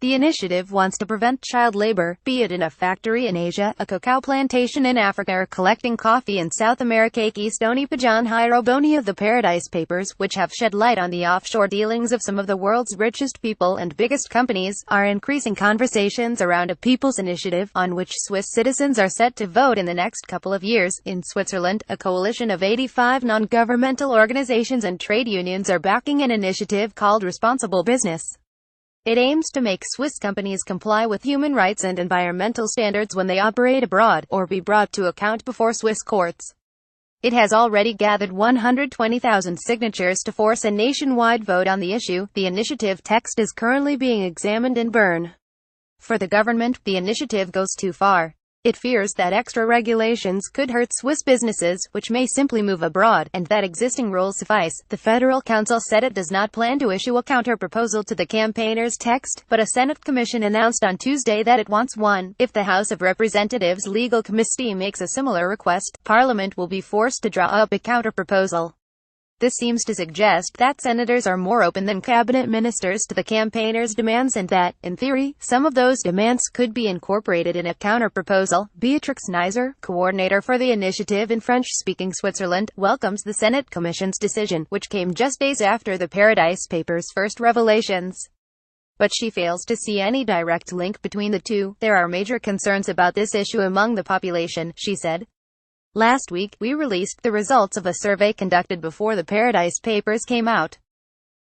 The initiative wants to prevent child labor, be it in a factory in Asia, a cacao plantation in Africa, or collecting coffee in South America. AmericaKeystoneEPAJohn Jairo Bonilla of the Paradise Papers, which have shed light on the offshore dealings of some of the world's richest people and biggest companies, are increasing conversations around a people's initiative, on which Swiss citizens are set to vote in the next couple of years. In Switzerland, a coalition of 85 non-governmental organizations and trade unions are backing an initiative called Responsible Business. It aims to make Swiss companies comply with human rights and environmental standards when they operate abroad, or be brought to account before Swiss courts. It has already gathered 120,000 signatures to force a nationwide vote on the issue. The initiative text is currently being examined in Bern. For the government, the initiative goes too far. It fears that extra regulations could hurt Swiss businesses, which may simply move abroad, and that existing rules suffice. The Federal Council said it does not plan to issue a counter-proposal to the campaigners' text, but a Senate commission announced on Tuesday that it wants one. If the House of Representatives Legal Committee makes a similar request, Parliament will be forced to draw up a counter-proposal. This seems to suggest that senators are more open than cabinet ministers to the campaigners' demands, and that, in theory, some of those demands could be incorporated in a counter-proposal. Beatrix Neiser, coordinator for the initiative in French-speaking Switzerland, welcomes the Senate Commission's decision, which came just days after the Paradise Papers' first revelations. But she fails to see any direct link between the two. There are major concerns about this issue among the population, she said. Last week, we released the results of a survey conducted before the Paradise Papers came out.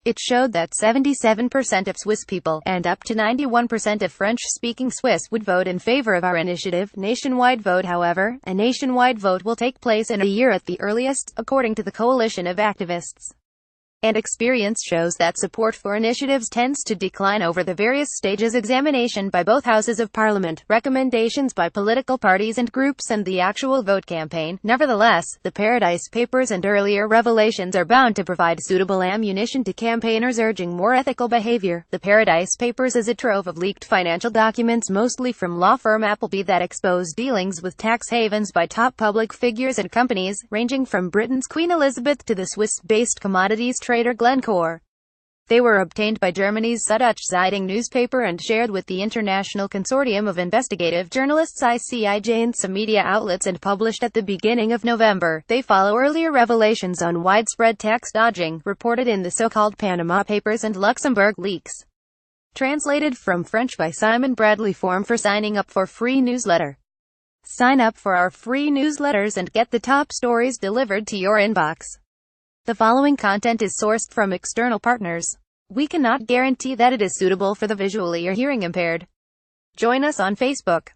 It showed that 77% of Swiss people, and up to 91% of French-speaking Swiss, would vote in favor of our initiative. Nationwide vote. However, a nationwide vote will take place in a year at the earliest, according to the coalition of activists. And experience shows that support for initiatives tends to decline over the various stages: examination by both houses of parliament, recommendations by political parties and groups, and the actual vote campaign. Nevertheless, the Paradise Papers and earlier revelations are bound to provide suitable ammunition to campaigners urging more ethical behavior. The Paradise Papers is a trove of leaked financial documents, mostly from law firm Appleby, that expose dealings with tax havens by top public figures and companies, ranging from Britain's Queen Elizabeth to the Swiss-based commodities trader Glencore. They were obtained by Germany's Süddeutsche Zeitung newspaper and shared with the International Consortium of Investigative Journalists (ICIJ) and some media outlets, and published at the beginning of November. They follow earlier revelations on widespread tax dodging, reported in the so-called Panama Papers and Luxembourg leaks. Translated from French by Simon Bradley. Form for signing up for free newsletter. Sign up for our free newsletters and get the top stories delivered to your inbox. The following content is sourced from external partners. We cannot guarantee that it is suitable for the visually or hearing impaired. Join us on Facebook.